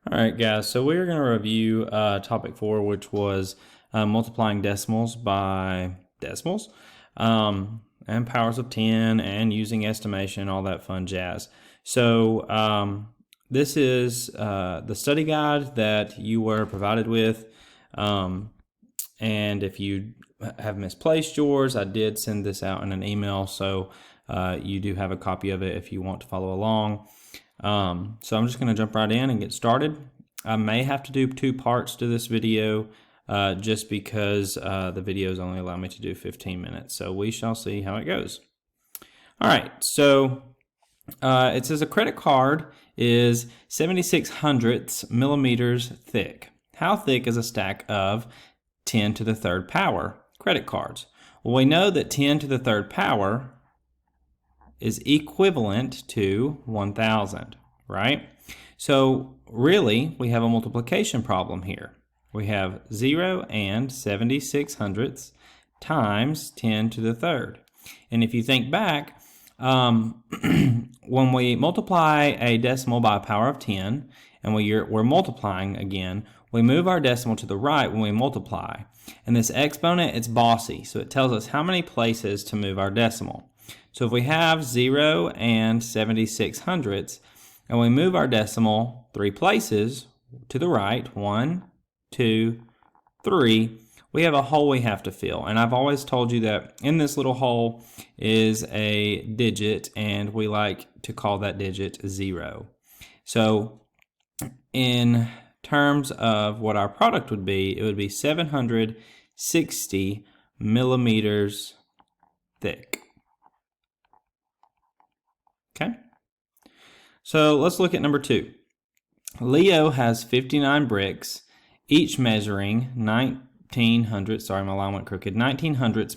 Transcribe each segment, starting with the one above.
All right, guys, so we're going to review topic 4, which was multiplying decimals by decimals, and powers of 10, and using estimation, all that fun jazz. So this is the study guide that you were provided with, and if you have misplaced yours, I did send this out in an email, so you do have a copy of it if you want to follow along. So I'm just going to jump right in and get started. I may have to do 2 parts to this video just because the videos only allow me to do 15 minutes. So we shall see how it goes. All right, so it says a credit card is 76 hundredths millimeters thick. How thick is a stack of 10 to the third power credit cards? Well, we know that 10 to the third power is equivalent to 1,000, right? So really, we have a multiplication problem here. We have 0 and 76 hundredths times 10 to the third. And if you think back, when we multiply a decimal by a power of 10, and we're multiplying again, we move our decimal to the right when we multiply. And this exponent, it's bossy, so it tells us how many places to move our decimal. So if we have 0 and 76 hundredths, and we move our decimal 3 places to the right, 1, 2, 3, we have a hole we have to fill. And I've always told you that in this little hole is a digit, and we like to call that digit 0. So in terms of what our product would be, it would be 760 millimeters thick. Okay, so let's look at number 2. Leo has 59 bricks, each measuring 19 hundredths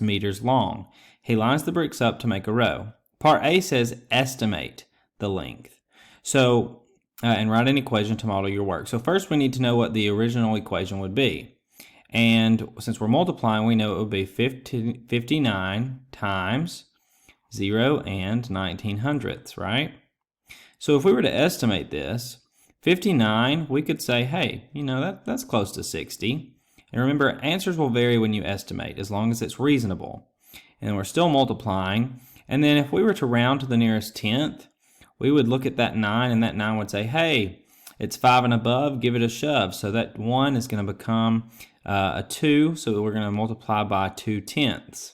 meters long. He lines the bricks up to make a row. Part A says estimate the length. So, and write an equation to model your work. So first we need to know what the original equation would be. And since we're multiplying, we know it would be 59 times 0 and 19 hundredths, right? So if we were to estimate this, 59, we could say, hey, that's close to 60. And remember, answers will vary when you estimate, as long as it's reasonable. And we're still multiplying. And then if we were to round to the nearest tenth, we would look at that 9, and that 9 would say, hey, it's 5 and above, give it a shove. So that 1 is going to become a 2, so we're going to multiply by 2 tenths,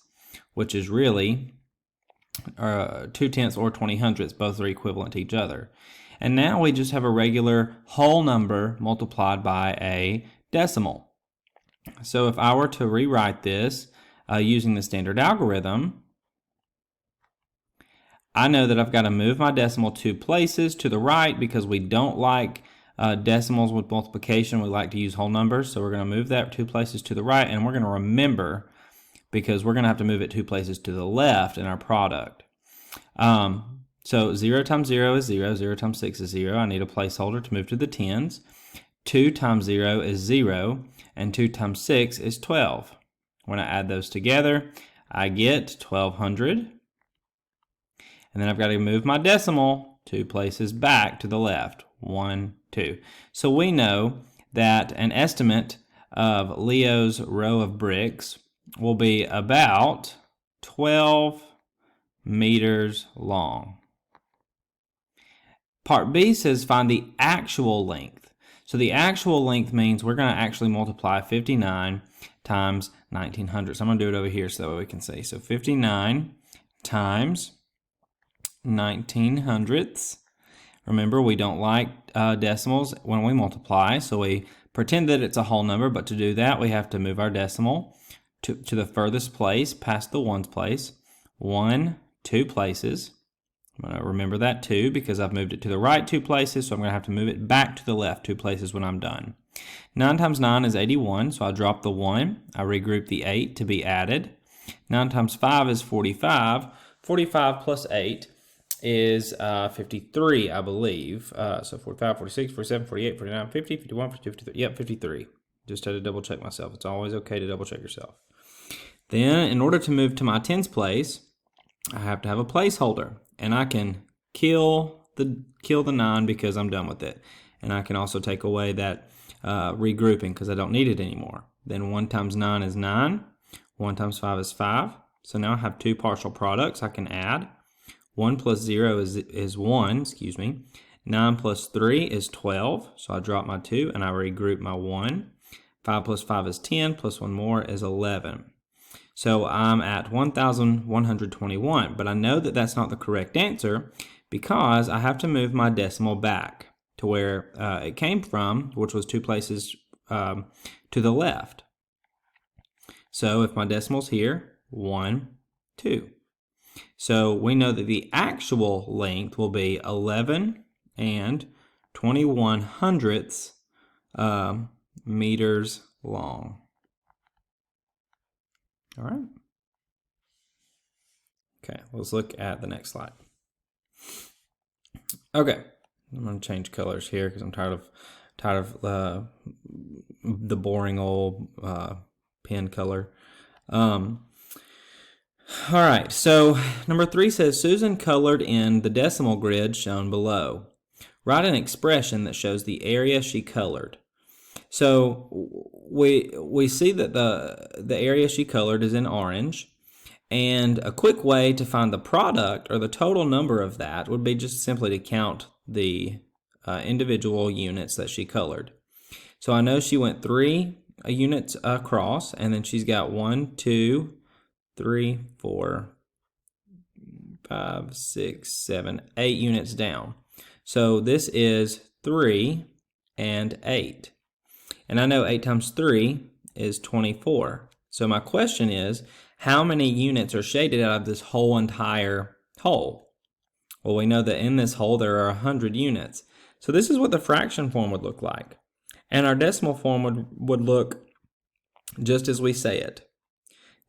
which is really 2 tenths or 20 hundredths, both are equivalent to each other. And now we just have a regular whole number multiplied by a decimal. So if I were to rewrite this using the standard algorithm, I know that I've got to move my decimal 2 places to the right because we don't like decimals with multiplication. We like to use whole numbers. So we're going to move that 2 places to the right, and we're going to remember because we're going to have to move it 2 places to the left in our product. So 0 times 0 is 0, 0 times 6 is 0. I need a placeholder to move to the tens. 2 times 0 is 0, and 2 times 6 is 12. When I add those together, I get 1200. And then I've got to move my decimal 2 places back to the left, 1, 2. So we know that an estimate of Leo's row of bricks will be about 12 meters long. Part B says find the actual length. So the actual length means we're going to actually multiply 59 times 1900. So I'm going to do it over here so that way we can see. So 59 times 19 hundredths. Remember, we don't like decimals when we multiply, so we pretend that it's a whole number, but to do that, we have to move our decimal to the furthest place, past the ones place, 1, 2 places. I'm going to remember that 2 because I've moved it to the right 2 places, so I'm going to have to move it back to the left 2 places when I'm done. 9 times 9 is 81, so I drop the 1. I regroup the 8 to be added. 9 times 5 is 45. 45 plus 8 is 53, I believe. So 45, 46, 47, 48, 49, 50, 51, 52, 53. Yep, 53. Just had to double check myself. It's always okay to double check yourself. Then, in order to move to my tens place, I have to have a placeholder. And I can kill kill the 9 because I'm done with it. And I can also take away that regrouping because I don't need it anymore. Then 1 times 9 is 9. 1 times 5 is 5. So now I have 2 partial products I can add. 1 plus 0 is 1, 9 plus 3 is 12, so I drop my 2 and I regroup my 1. 5 plus 5 is 10, plus 1 more is 11. So I'm at 1,121, but I know that that's not the correct answer because I have to move my decimal back to where it came from, which was 2 places to the left. So if my decimal's here, 1, 2. So we know that the actual length will be 11 and 21 hundredths meters long. All right. Okay, let's look at the next slide. Okay, I'm going to change colors here because I'm tired of the boring old pen color. All right, so number 3 says Susan colored in the decimal grid shown below. Write an expression that shows the area she colored. So we see that the area she colored is in orange, and a quick way to find the product or the total number of that would be just simply to count the individual units that she colored. So I know she went 3 units across, and then she's got 1, 2, 3, 4, 5, 6, 7, 8 units down. So this is 3 and 8. And I know 8 times 3 is 24. So my question is, how many units are shaded out of this whole entire hole? Well, we know that in this hole there are 100 units. So this is what the fraction form would look like. And our decimal form would look just as we say it.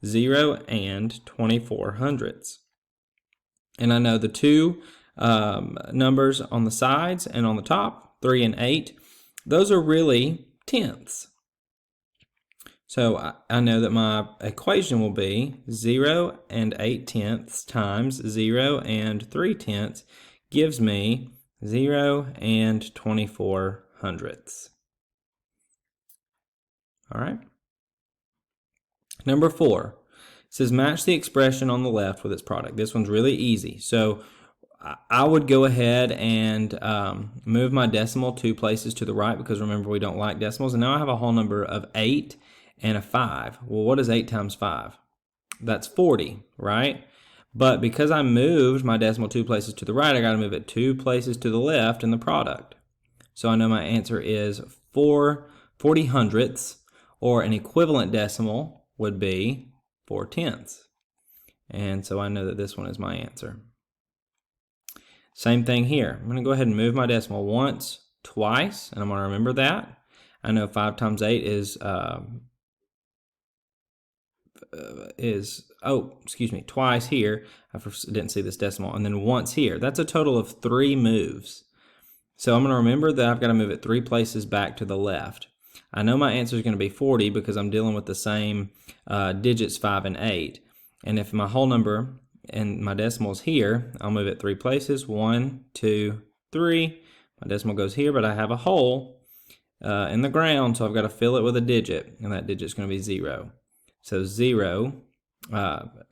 0 and 24 hundredths. And I know the 2 numbers on the sides and on the top, 3 and 8, those are really tenths. So I know that my equation will be 0 and 8 tenths times 0 and 3 tenths gives me 0 and 24 hundredths. All right. Number 4 says match the expression on the left with its product. This one's really easy. So I would go ahead and move my decimal 2 places to the right because remember we don't like decimals. And now I have a whole number of 8 and a 5. Well, what is 8 times 5? That's 40, right? But because I moved my decimal 2 places to the right, I got to move it 2 places to the left in the product. So I know my answer is 40 hundredths, or an equivalent decimal would be 4 tenths. And so I know that this one is my answer. Same thing here. I'm going to go ahead and move my decimal once, twice, and I'm going to remember that. I know 5 times 8 is twice here. I didn't see this decimal. And then once here. That's a total of 3 moves. So I'm going to remember that I've got to move it 3 places back to the left. I know my answer is going to be 40 because I'm dealing with the same digits 5 and 8. And if my whole number and my decimal is here, I'll move it 3 places. 1, 2, 3. My decimal goes here, but I have a hole in the ground, so I've got to fill it with a digit, and that digit's going to be 0. So 0,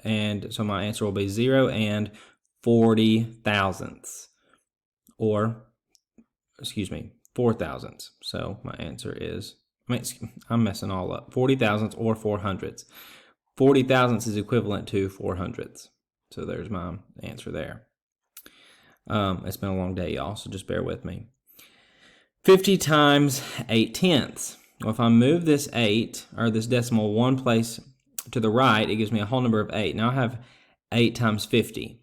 and so my answer will be 0 and 40 thousandths, or, 4 thousandths. So my answer is, I'm messing all up, 40 thousandths or 4 hundredths. 40 thousandths is equivalent to 4 hundredths. So there's my answer there. It's been a long day, y'all, so just bear with me. 50 times 8 tenths. Well, if I move this 8, or this decimal 1 place to the right, it gives me a whole number of 8. Now I have 8 times 50.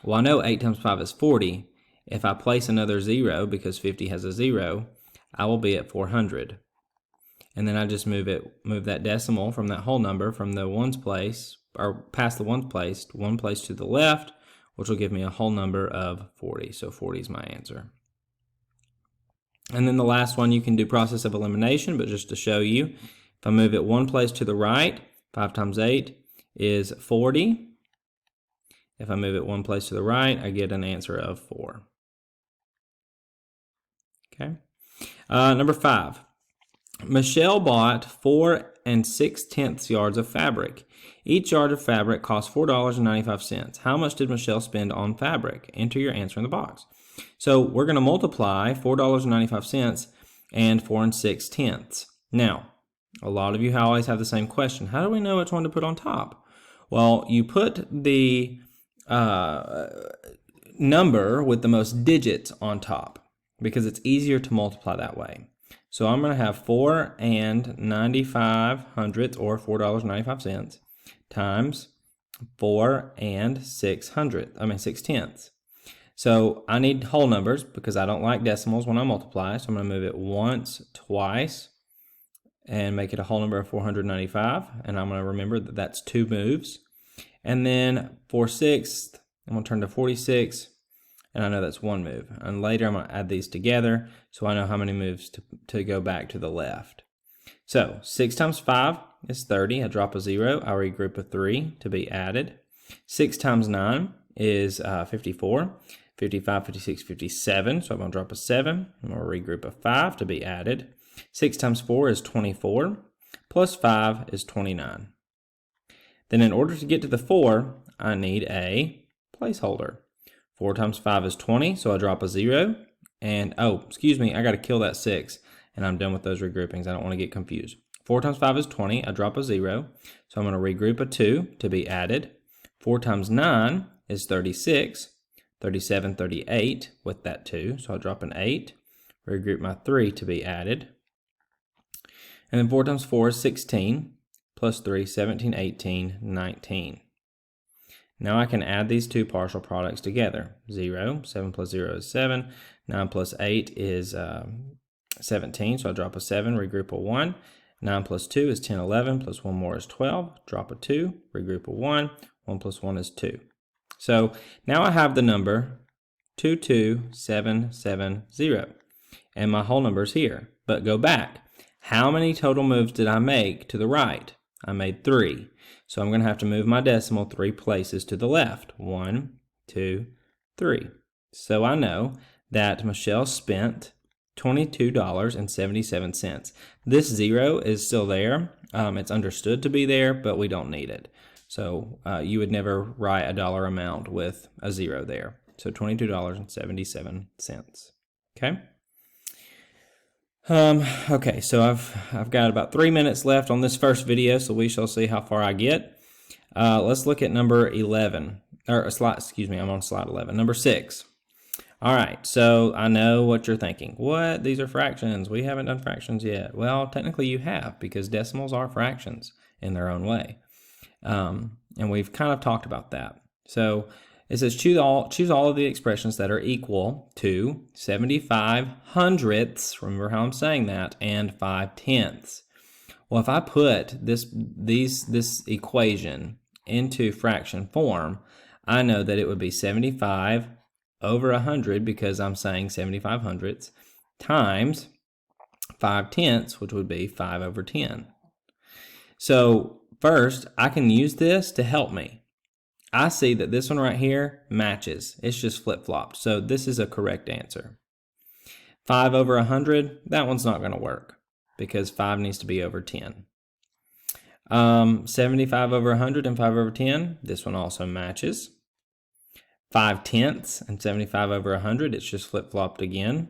Well, I know 8 times 5 is 40. If I place another 0, because 50 has a 0, I will be at 400. And then I just move that decimal from that whole number from the ones place, or past the ones placed, 1 place to the left, which will give me a whole number of 40. So 40 is my answer. And then the last one, you can do process of elimination, but just to show you, if I move it 1 place to the right, 5 times 8 is 40. If I move it 1 place to the right, I get an answer of 4. Okay. Number 5. Michelle bought 4 6/10 yards of fabric. Each yard of fabric cost $4.95. How much did Michelle spend on fabric? Enter your answer in the box. So we're going to multiply $4.95 and 4 6/10. Now, a lot of you always have the same question. How do we know which one to put on top? Well, you put the number with the most digits on top because it's easier to multiply that way. So I'm going to have 4 95/100 or $4.95 times 4 6/10. So I need whole numbers because I don't like decimals when I multiply. So I'm going to move it once, twice, and make it a whole number of 495. And I'm going to remember that that's 2 moves. And then 4/6, I'm going to turn to 46. And I know that's 1 move. And later I'm going to add these together so I know how many moves to go back to the left. So 6 times 5 is 30. I drop a 0. I regroup a 3 to be added. 6 times 9 is 54. 55, 56, 57. So I'm going to drop a 7. I'm going to regroup a 5 to be added. 6 times 4 is 24. Plus 5 is 29. Then in order to get to the 4, I need a placeholder. 4 times 5 is 20, so I drop a 0. And, I got to kill that 6. And I'm done with those regroupings. I don't want to get confused. 4 times 5 is 20. I drop a 0. So I'm going to regroup a 2 to be added. 4 times 9 is 36. 37, 38 with that 2. So I'll drop an 8. Regroup my 3 to be added. And then 4 times 4 is 16. Plus 3, 17, 18, 19. Now I can add these two partial products together. 0, 7 plus 0 is 7. 9 plus 8 is 17, so I drop a 7, regroup a 1. 9 plus 2 is 10, 11, plus 1 more is 12. Drop a 2, regroup a 1. 1 plus 1 is 2. So now I have the number 22770. And my whole number's here. But go back. How many total moves did I make to the right? I made 3. So I'm going to have to move my decimal 3 places to the left. 1, 2, 3. So I know that Michelle spent $22.77. This 0 is still there. It's understood to be there, but we don't need it. So you would never write a dollar amount with a 0 there. So $22.77. Okay. Okay, so I've got about 3 minutes left on this first video, so we shall see how far I get. Let's look at number 11. I'm on slide 11. Number 6. All right, so I know what you're thinking. What? These are fractions. We haven't done fractions yet. Well, technically you have, because decimals are fractions in their own way. And we've kind of talked about that. So it says choose all of the expressions that are equal to 75 hundredths, remember how I'm saying that, and 5 tenths. Well, if I put this equation into fraction form, I know that it would be 75 over 100, because I'm saying 75 hundredths, times 5 tenths, which would be 5 over 10. So first, I can use this to help me. I see that this one right here matches. It's just flip-flopped. So this is a correct answer. 5 over 100, that one's not going to work because 5 needs to be over 10. 75 over 100 and 5 over 10, this one also matches. 5 tenths and 75 over 100, it's just flip-flopped again.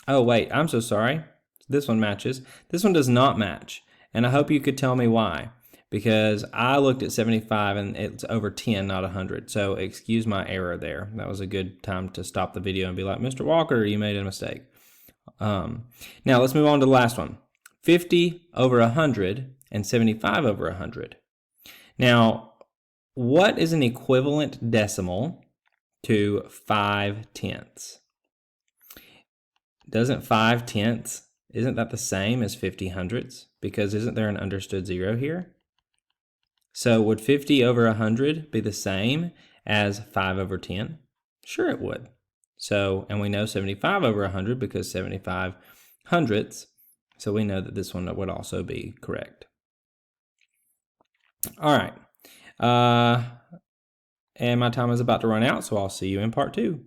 Oh, wait, I'm so sorry. This one matches. This one does not match, and I hope you could tell me why. Because I looked at 75 and it's over 10, not 100. So excuse my error there. That was a good time to stop the video and be like, Mr. Walker, you made a mistake. Now let's move on to the last one. 50 over 100 and 75 over 100. Now, what is an equivalent decimal to 5 tenths? Doesn't 5 tenths, isn't that the same as 50 hundredths? Because isn't there an understood 0 here? So would 50 over 100 be the same as 5 over 10? Sure it would. So, and we know 75 over 100 because 75 hundredths. So we know that this one would also be correct. All right. And my time is about to run out, so I'll see you in part 2.